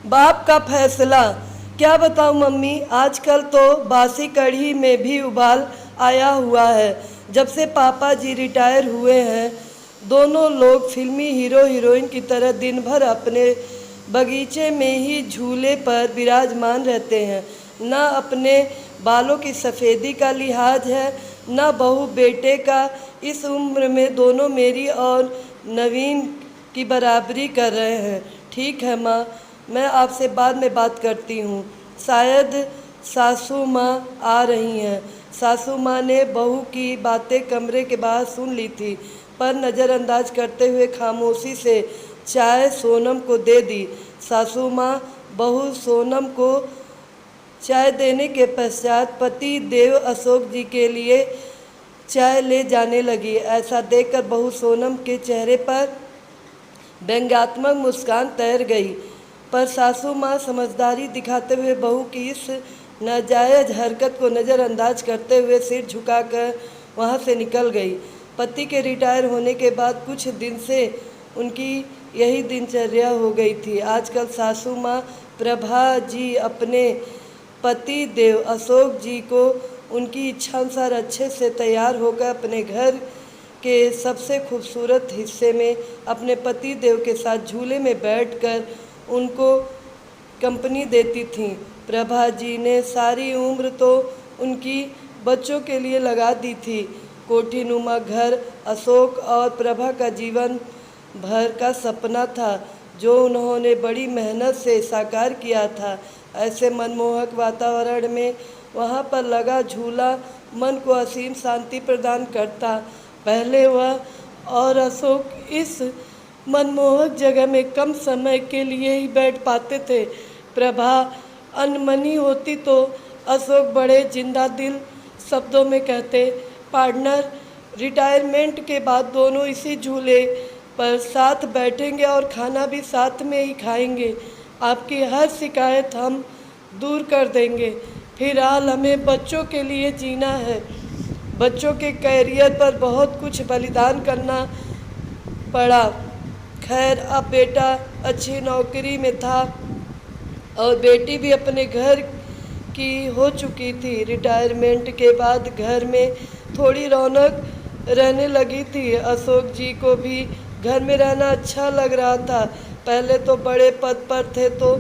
बाप का फैसला। क्या बताऊं मम्मी, आजकल तो बासी कढ़ी में भी उबाल आया हुआ है। जब से पापा जी रिटायर हुए हैं, दोनों लोग फिल्मी हीरो हीरोइन की तरह दिन भर अपने बगीचे में ही झूले पर विराजमान रहते हैं। न अपने बालों की सफ़ेदी का लिहाज है, न बहू बेटे का। इस उम्र में दोनों मेरी और नवीन की बराबरी कर रहे हैं। ठीक है माँ, मैं आपसे बाद में बात करती हूँ। शायद सासू माँ आ रही हैं। सासू माँ ने बहू की बातें कमरे के बाहर सुन ली थी, पर नज़रअंदाज करते हुए खामोशी से चाय सोनम को दे दी। सासू माँ बहू सोनम को चाय देने के पश्चात पति देव अशोक जी के लिए चाय ले जाने लगी। ऐसा देखकर बहू सोनम के चेहरे पर व्यंग्यात्मक मुस्कान तैर गई, पर सासू माँ समझदारी दिखाते हुए बहू की इस नाजायज हरकत को नज़रअंदाज करते हुए सिर झुकाकर वहाँ से निकल गई। पति के रिटायर होने के बाद कुछ दिन से उनकी यही दिनचर्या हो गई थी। आजकल सासू माँ प्रभा जी अपने पति देव अशोक जी को उनकी इच्छानुसार अच्छे से तैयार होकर अपने घर के सबसे खूबसूरत हिस्से में अपने पति देव के साथ झूले में बैठकर उनको कंपनी देती थीं। प्रभा जी ने सारी उम्र तो उनकी बच्चों के लिए लगा दी थी। कोठीनुमा घर अशोक और प्रभा का जीवन भर का सपना था, जो उन्होंने बड़ी मेहनत से साकार किया था। ऐसे मनमोहक वातावरण में वहाँ पर लगा झूला मन को असीम शांति प्रदान करता। पहले वह और अशोक इस मनमोहक जगह में कम समय के लिए ही बैठ पाते थे। प्रभा अनमनी होती तो अशोक बड़े जिंदा दिल शब्दों में कहते, पार्टनर, रिटायरमेंट के बाद दोनों इसी झूले पर साथ बैठेंगे और खाना भी साथ में ही खाएंगे। आपकी हर शिकायत हम दूर कर देंगे। फिलहाल हमें बच्चों के लिए जीना है। बच्चों के कैरियर पर बहुत कुछ बलिदान करना पड़ा। खैर, अब बेटा अच्छी नौकरी में था और बेटी भी अपने घर की हो चुकी थी। रिटायरमेंट के बाद घर में थोड़ी रौनक रहने लगी थी। अशोक जी को भी घर में रहना अच्छा लग रहा था। पहले तो बड़े पद पर थे तो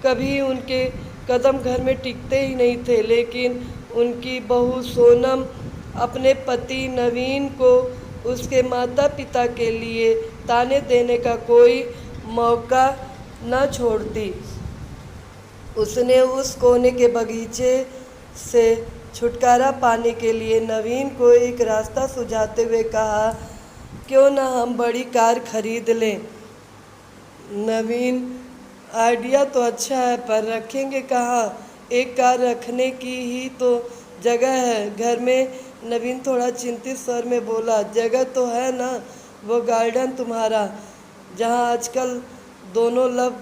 कभी उनके कदम घर में टिकते ही नहीं थे, लेकिन उनकी बहू सोनम अपने पति नवीन को उसके माता पिता के लिए ताने देने का कोई मौका न छोड़ती। उसने उस कोने के बगीचे से छुटकारा पाने के लिए नवीन को एक रास्ता सुझाते हुए कहा, क्यों ना हम बड़ी कार खरीद लें। नवीन, आइडिया तो अच्छा है, पर रखेंगे कहाँ? एक कार रखने की ही तो जगह है घर में। नवीन थोड़ा चिंतित स्वर में बोला, जगह तो है ना, वो गार्डन तुम्हारा, जहाँ आजकल दोनों लव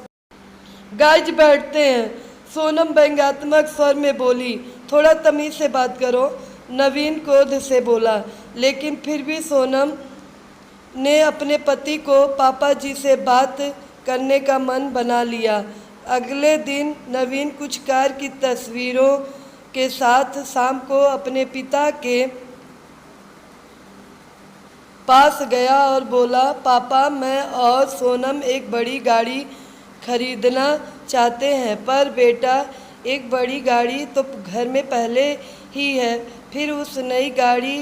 गाइज बैठते हैं। सोनम व्यंग्यात्मक स्वर में बोली, थोड़ा तमीज से बात करो। नवीन क्रोध से बोला, लेकिन फिर भी सोनम ने अपने पति को पापा जी से बात करने का मन बना लिया। अगले दिन नवीन कुछ कार की तस्वीरों के साथ शाम को अपने पिता के पास गया और बोला, पापा, मैं और सोनम एक बड़ी गाड़ी खरीदना चाहते हैं। पर बेटा, एक बड़ी गाड़ी तो घर में पहले ही है, फिर उस नई गाड़ी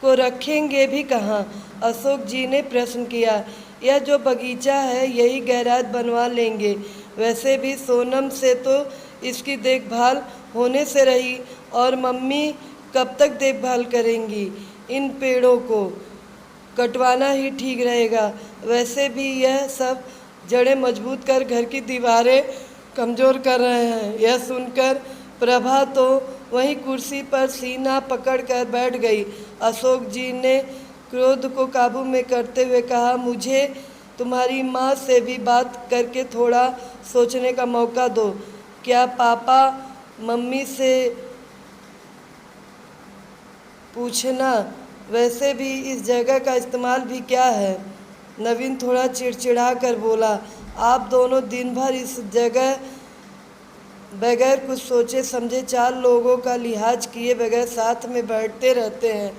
को रखेंगे भी कहाँ? अशोक जी ने प्रश्न किया। यह जो बगीचा है यही गैराज बनवा लेंगे। वैसे भी सोनम से तो इसकी देखभाल होने से रही, और मम्मी कब तक देखभाल करेंगी? इन पेड़ों को कटवाना ही ठीक रहेगा। वैसे भी यह सब जड़ें मजबूत कर घर की दीवारें कमज़ोर कर रहे हैं। यह सुनकर प्रभा तो वहीं कुर्सी पर सीना पकड़कर बैठ गई। अशोक जी ने क्रोध को काबू में करते हुए कहा, मुझे तुम्हारी माँ से भी बात करके थोड़ा सोचने का मौका दो। क्या पापा मम्मी से पूछना? वैसे भी इस जगह का इस्तेमाल भी क्या है? नवीन थोड़ा चिड़चिड़ा कर बोला, आप दोनों दिन भर इस जगह बगैर कुछ सोचे समझे 4 लोगों का लिहाज किए बगैर साथ में बैठते रहते हैं।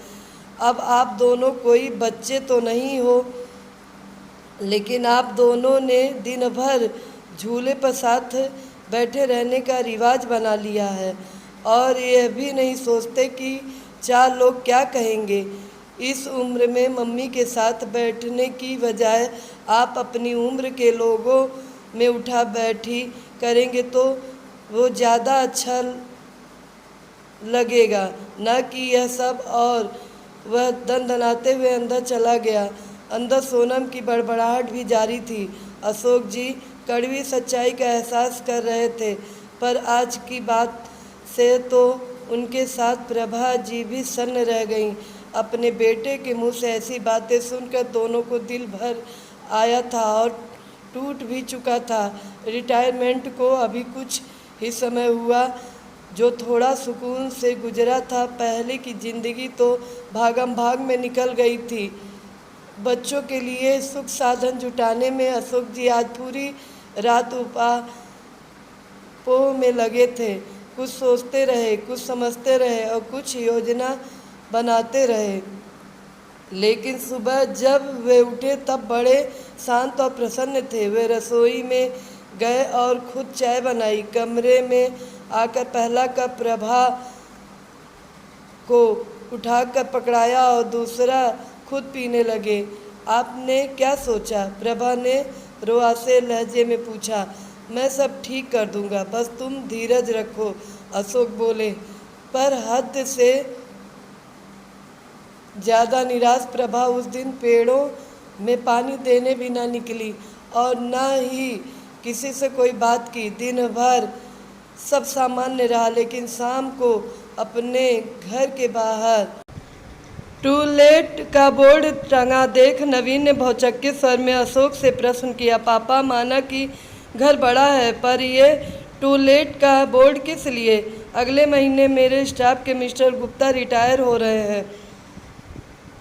अब आप दोनों कोई बच्चे तो नहीं हो, लेकिन आप दोनों ने दिन भर झूले पर साथ बैठे रहने का रिवाज बना लिया है और यह भी नहीं सोचते कि 4 लोग क्या कहेंगे। इस उम्र में मम्मी के साथ बैठने की बजाय आप अपनी उम्र के लोगों में उठा बैठी करेंगे तो वो ज़्यादा अच्छा लगेगा, न कि यह सब। और वह दनदनाते हुए अंदर चला गया। अंदर सोनम की बड़बड़ाहट भी जारी थी। अशोक जी कड़वी सच्चाई का एहसास कर रहे थे, पर आज की बात से तो उनके साथ प्रभा जी भी सन्न रह गईं। अपने बेटे के मुंह से ऐसी बातें सुनकर दोनों को दिल भर आया था और टूट भी चुका था। रिटायरमेंट को अभी कुछ ही समय हुआ, जो थोड़ा सुकून से गुजरा था। पहले की ज़िंदगी तो भागम भाग में निकल गई थी। बच्चों के लिए सुख साधन जुटाने में अशोक जी आज पूरी रात उपापों में लगे थे। कुछ सोचते रहे, कुछ समझते रहे और कुछ योजना बनाते रहे। लेकिन सुबह जब वे उठे तब बड़े शांत और प्रसन्न थे। वे रसोई में गए और खुद चाय बनाई। कमरे में आकर पहला कप प्रभा को उठाकर पकड़ाया और दूसरा खुद पीने लगे। आपने क्या सोचा? प्रभा ने रुआसे लहजे में पूछा। मैं सब ठीक कर दूंगा, बस तुम धीरज रखो, अशोक बोले। पर हद से ज़्यादा निराश प्रभा उस दिन पेड़ों में पानी देने भी न निकली और न ही किसी से कोई बात की। दिन भर सब सामान्य रहा, लेकिन शाम को अपने घर के बाहर टू लेट का बोर्ड टंगा देख नवीन ने भौचक्के स्वर में अशोक से प्रश्न किया। पापा, माना कि घर बड़ा है, पर ये टू लेट का बोर्ड किस लिए? अगले महीने मेरे स्टाफ के मिस्टर गुप्ता रिटायर हो रहे हैं,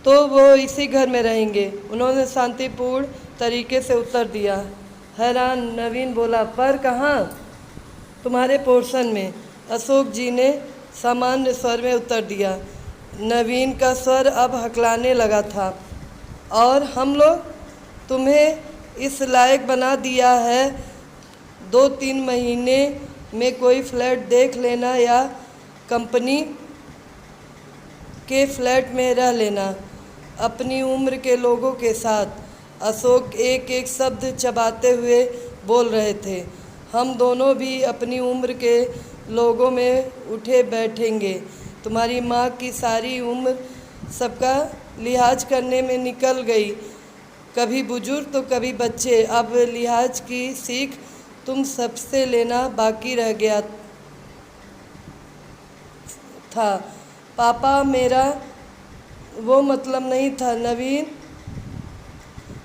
तो वो इसी घर में रहेंगे, उन्होंने शांतिपूर्ण तरीके से उत्तर दिया। हैरान नवीन बोला, पर कहाँ? तुम्हारे पोर्शन में, अशोक जी ने सामान्य स्वर में उत्तर दिया। नवीन का स्वर अब हकलाने लगा था। और हम लोग तुम्हें इस लायक बना दिया है 2-3 महीने में कोई फ्लैट देख लेना या कंपनी के फ्लैट में रह लेना अपनी उम्र के लोगों के साथ। अशोक एक एक शब्द चबाते हुए बोल रहे थे। हम दोनों भी अपनी उम्र के लोगों में उठे बैठेंगे। तुम्हारी माँ की सारी उम्र सबका लिहाज करने में निकल गई, कभी बुजुर्ग तो कभी बच्चे। अब लिहाज की सीख तुम सबसे लेना बाकी रह गया था। पापा, मेरा वो मतलब नहीं था। नवीन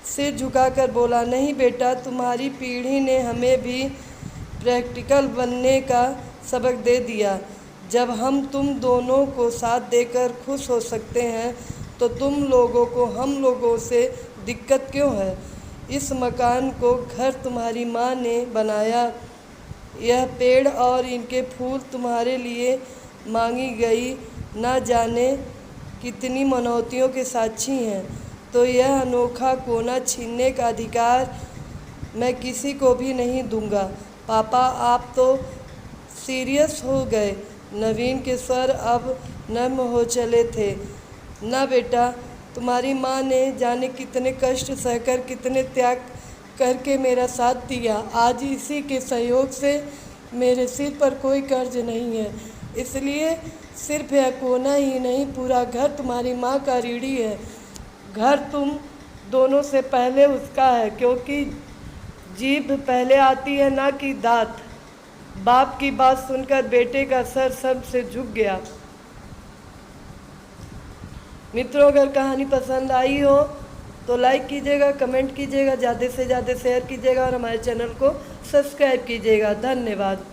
सिर झुकाकर बोला। नहीं बेटा, तुम्हारी पीढ़ी ने हमें भी प्रैक्टिकल बनने का सबक दे दिया। जब हम तुम दोनों को साथ देकर खुश हो सकते हैं, तो तुम लोगों को हम लोगों से दिक्कत क्यों है? इस मकान को घर तुम्हारी माँ ने बनाया। यह पेड़ और इनके फूल तुम्हारे लिए मांगी गई ना जाने कितनी मनौतियों के साक्षी हैं। तो यह अनोखा कोना छीनने का अधिकार मैं किसी को भी नहीं दूंगा। पापा, आप तो सीरियस हो गए। नवीन के स्वर अब नर्म हो चले थे। ना बेटा, तुम्हारी माँ ने जाने कितने कष्ट सहकर, कितने त्याग करके मेरा साथ दिया। आज इसी के सहयोग से मेरे सिर पर कोई कर्ज नहीं है। इसलिए सिर्फ यह कोना ही नहीं, पूरा घर तुम्हारी माँ का ऋणी है। घर तुम दोनों से पहले उसका है, क्योंकि जीभ पहले आती है ना कि दांत। बाप की बात सुनकर बेटे का सर सब से झुक गया। मित्रों, अगर कहानी पसंद आई हो तो लाइक कीजिएगा, कमेंट कीजिएगा, ज़्यादा से ज़्यादा शेयर कीजिएगा और हमारे चैनल को सब्सक्राइब कीजिएगा। धन्यवाद।